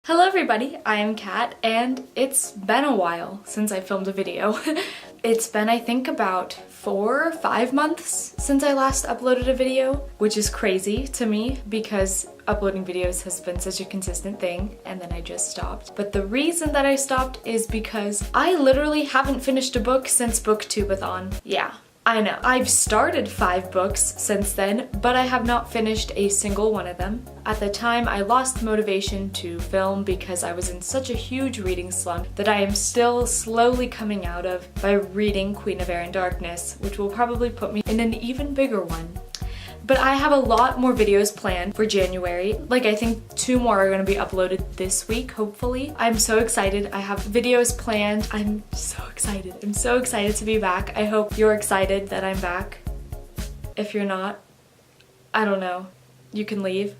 Hello everybody, I am Kat, and it's been a while since I filmed a video. It's been, I think, about 4 or 5 months since I last uploaded a video, which is crazy to me because uploading videos has been such a consistent thing, and then I just stopped. But the reason that I stopped is because I literally haven't finished a book since Booktubeathon. Yeah. I know. I've started 5 books since then, but I have not finished a single one of them. At the time, I lost motivation to film because I was in such a huge reading slump that I am still slowly coming out of by reading Queen of Air and Darkness, which will probably put me in an even bigger one. But I have a lot more videos planned for January. Like, I think 2 more are going to be uploaded this week, hopefully. I'm so excited. I have videos planned. I'm so excited. I'm so excited to be back. I hope you're excited that I'm back. If you're not, I don't know. You can leave.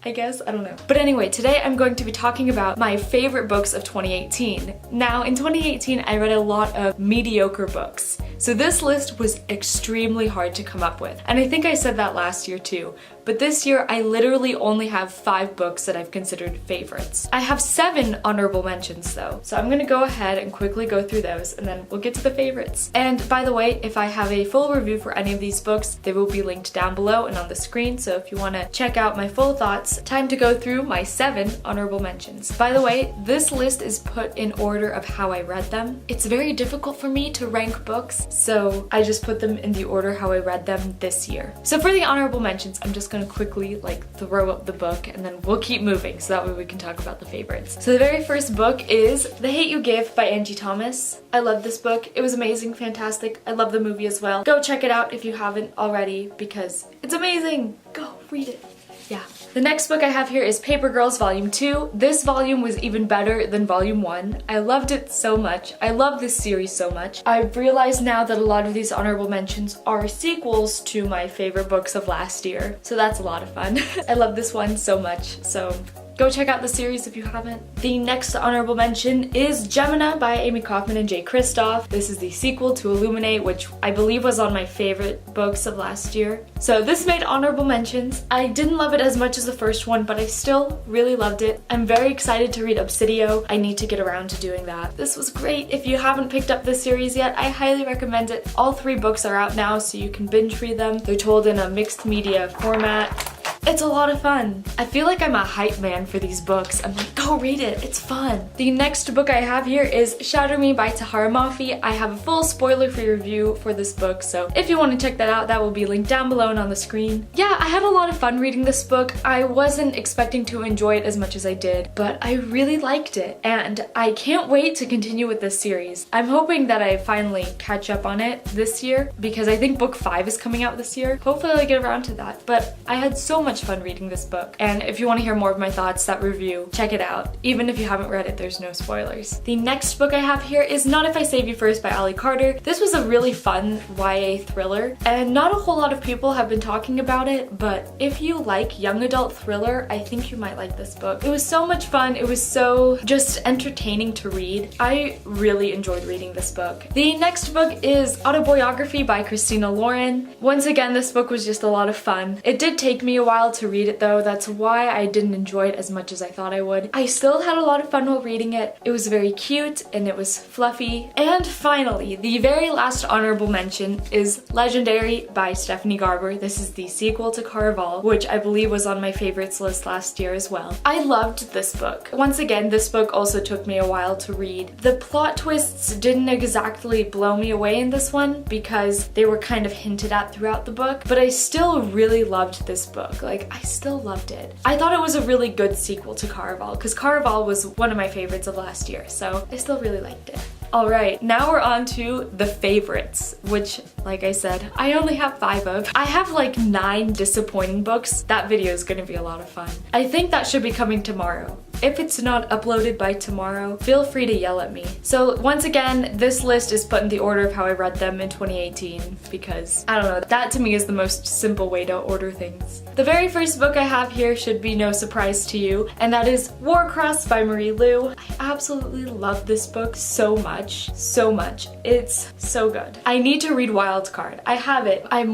I guess, I don't know. But anyway, today I'm going to be talking about my favorite books of 2018. Now, in 2018, I read a lot of mediocre books. So this list was extremely hard to come up with. And I think I said that last year too. But this year, I literally only have 5 books that I've considered favorites. I have 7 honorable mentions though. So I'm gonna go ahead and quickly go through those and then we'll get to the favorites. And by the way, if I have a full review for any of these books, they will be linked down below and on the screen. So if you wanna check out my full thoughts, time to go through my 7 honorable mentions. By the way, this list is put in order of how I read them. It's very difficult for me to rank books, so I just put them in the order how I read them this year. So for the honorable mentions, I'm just gonna quickly throw up the book and then we'll keep moving so that way we can talk about the favorites. So the very first book is The Hate You Give by Angie Thomas. I love this book. It was amazing, fantastic. I love the movie as well. Go check it out if you haven't already because it's amazing. Go read it. Yeah. The next book I have here is Paper Girls Volume 2. This volume was even better than Volume 1. I loved it so much. I love this series so much. I've realized now that a lot of these honorable mentions are sequels to my favorite books of last year. So that's a lot of fun. I love this one so much. So go check out the series if you haven't. The next honorable mention is Gemina by Amy Kaufman and Jay Kristoff. This is the sequel to Illuminate, which I believe was on my favorite books of last year. So this made honorable mentions. I didn't love it as much as the first one, but I still really loved it. I'm very excited to read Obsidio. I need to get around to doing that. This was great. If you haven't picked up this series yet, I highly recommend it. All 3 books are out now, so you can binge read them. They're told in a mixed media format. It's a lot of fun. I feel like I'm a hype man for these books. I'm like, go read it, it's fun. The next book I have here is Shatter Me by Tahara Mafi. I have a full spoiler-free review for this book, so if you want to check that out, that will be linked down below and on the screen. Yeah, I had a lot of fun reading this book. I wasn't expecting to enjoy it as much as I did, but I really liked it, and I can't wait to continue with this series. I'm hoping that I finally catch up on it this year, because I think book 5 is coming out this year. Hopefully I'll get around to that, but I had so much fun reading this book. And if you want to hear more of my thoughts, that review, check it out. Even if you haven't read it, there's no spoilers. The next book I have here is Not If I Save You First by Ollie Carter. This was a really fun YA thriller, and not a whole lot of people have been talking about it, but if you like young adult thriller, I think you might like this book. It was so much fun. It was so just entertaining to read. I really enjoyed reading this book. The next book is Autobiography by Christina Lauren. Once again, this book was just a lot of fun. It did take me a while to read it though. That's why I didn't enjoy it as much as I thought I would. I still had a lot of fun while reading it. It was very cute and it was fluffy. And finally, the very last honorable mention is Legendary by Stephanie Garber. This is the sequel to Caraval, which I believe was on my favorites list last year as well. I loved this book. Once again, this book also took me a while to read. The plot twists didn't exactly blow me away in this one because they were kind of hinted at throughout the book, but I still really loved this book. Like, I still loved it. I thought it was a really good sequel to Caraval because Caraval was one of my favorites of last year, so I still really liked it. Alright, now we're on to the favorites, which, like I said, I only have 5 of. I have like 9 disappointing books. That video is gonna be a lot of fun. I think that should be coming tomorrow. If it's not uploaded by tomorrow, feel free to yell at me. So once again, this list is put in the order of how I read them in 2018 because, I don't know, that to me is the most simple way to order things. The very first book I have here should be no surprise to you, and that is Warcross by Marie Lu. I absolutely love this book so much, so much. It's so good. I need to read Wildcard. I have it. I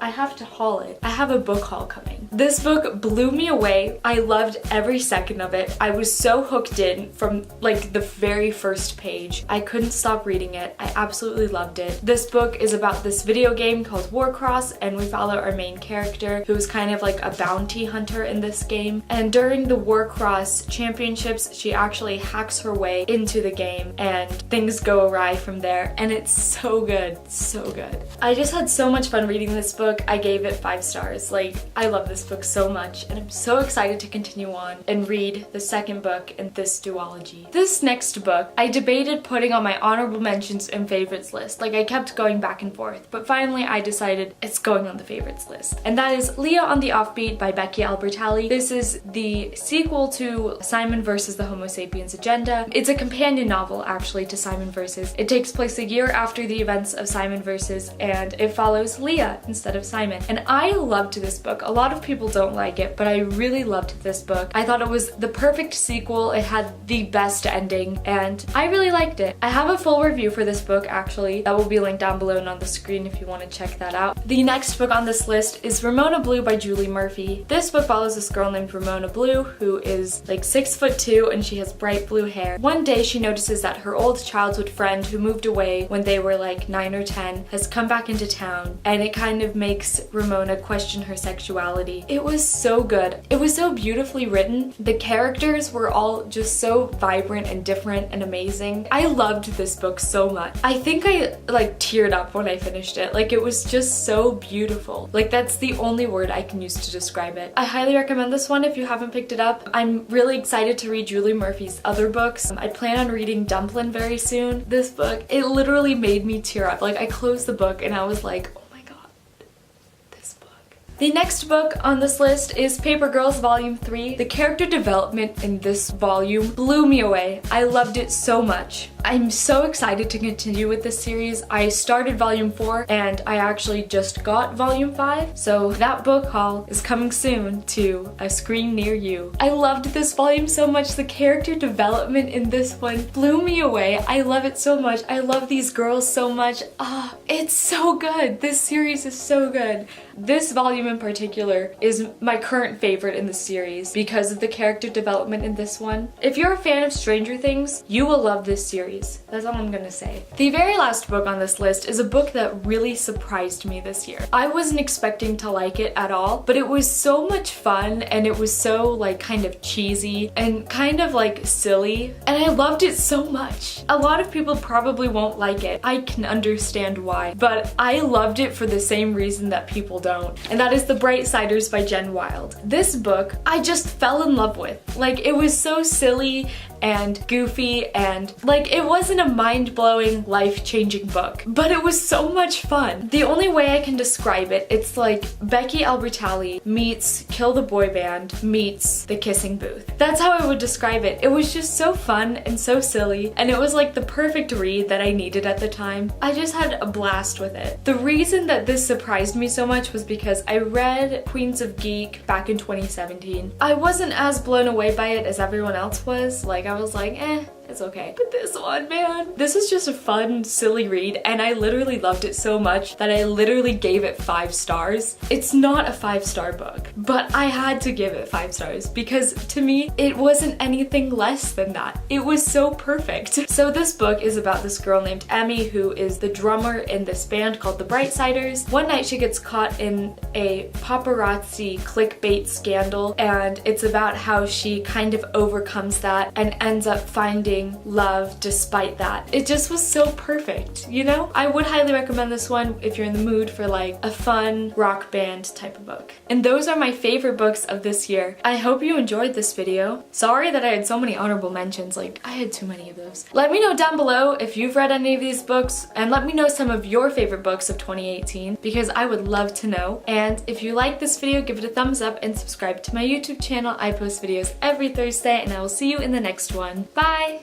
have to haul it. I have a book haul coming. This book blew me away. I loved every second of it. I was so hooked in from like the very first page. I couldn't stop reading it. I absolutely loved it. This book is about this video game called Warcross, and we follow our main character who's kind of like a bounty hunter in this game. And during the Warcross championships, she actually hacks her way into the game and things go awry from there. And it's so good, so good. I just had so much fun reading this book. I gave it 5 stars. Like, I love this book so much, and I'm so excited to continue on and read the second book in this duology. This next book, I debated putting on my honorable mentions and favorites list. Like, I kept going back and forth, but finally I decided it's going on the favorites list. And that is Leah on the Offbeat by Becky Albertalli. This is the sequel to Simon vs. the Homo Sapiens Agenda. It's a companion novel, actually, to Simon vs. It takes place a year after the events of Simon vs. and it follows Leah instead of Simon. And I loved this book. A lot of people don't like it, but I really loved this book. I thought it was the perfect sequel. It had the best ending, and I really liked it. I have a full review for this book, actually, that will be linked down below and on the screen if you want to check that out. The next book on this list is Ramona Blue by Julie Murphy. This book follows this girl named Ramona Blue who is like 6'2" and she has bright blue hair. One day she notices that her old childhood friend who moved away when they were like 9 or 10 has come back into town, and it kind of makes Ramona question her sexuality. It was so good. It was so beautifully written. The characters were all just so vibrant and different and amazing. I loved this book so much. I think I like teared up when I finished it. Like, it was just so beautiful. Like, that's the only word I can use to describe it. I highly recommend this one if you haven't picked it up. I'm really excited to read Julie Murphy's other books. I plan on reading Dumplin' very soon. This book, it literally made me tear up. Like, I closed the book and I was like, oh my god, this book. The next book on this list is Paper Girls Volume 3. The character development in this volume blew me away. I loved it so much. I'm so excited to continue with this series. I started volume 4 and I actually just got volume 5, so that book haul is coming soon to a screen near you. I loved this volume so much. The character development in this one blew me away. I love it so much. I love these girls so much. Ah, it's so good. This series is so good. This volume in particular is my current favorite in the series because of the character development in this one. If you're a fan of Stranger Things, you will love this series. That's all I'm gonna say. The very last book on this list is a book that really surprised me this year. I wasn't expecting to like it at all, but it was so much fun and it was so like kind of cheesy and kind of like silly, and I loved it so much. A lot of people probably won't like it. I can understand why, but I loved it for the same reason that people don't, and that is The Brightsiders by Jen Wilde. This book I just fell in love with. Like, it was so silly and goofy, and like, it wasn't a mind-blowing, life-changing book, but it was so much fun. The only way I can describe it, it's like Becky Albertalli meets Kill the Boy Band meets The Kissing Booth. That's how I would describe it. It was just so fun and so silly, and it was like the perfect read that I needed at the time. I just had a blast with it. The reason that this surprised me so much was because I read Queens of Geek back in 2017. I wasn't as blown away by it as everyone else was. Like, I was like, it's okay. But this one, man, this is just a fun, silly read, and I literally loved it so much that I literally gave it 5 stars. It's not a 5-star book, but I had to give it 5 stars because to me, it wasn't anything less than that. It was so perfect. So this book is about this girl named Emmy who is the drummer in this band called The Brightsiders. One night she gets caught in a paparazzi clickbait scandal, and it's about how she kind of overcomes that and ends up finding love despite that. It just was so perfect, you know? I would highly recommend this one if you're in the mood for like a fun rock band type of book. And those are my favorite books of this year. I hope you enjoyed this video. Sorry that I had so many honorable mentions, like I had too many of those. Let me know down below if you've read any of these books, and let me know some of your favorite books of 2018 because I would love to know. And if you like this video, give it a thumbs up and subscribe to my YouTube channel. I post videos every Thursday, and I will see you in the next one. Bye!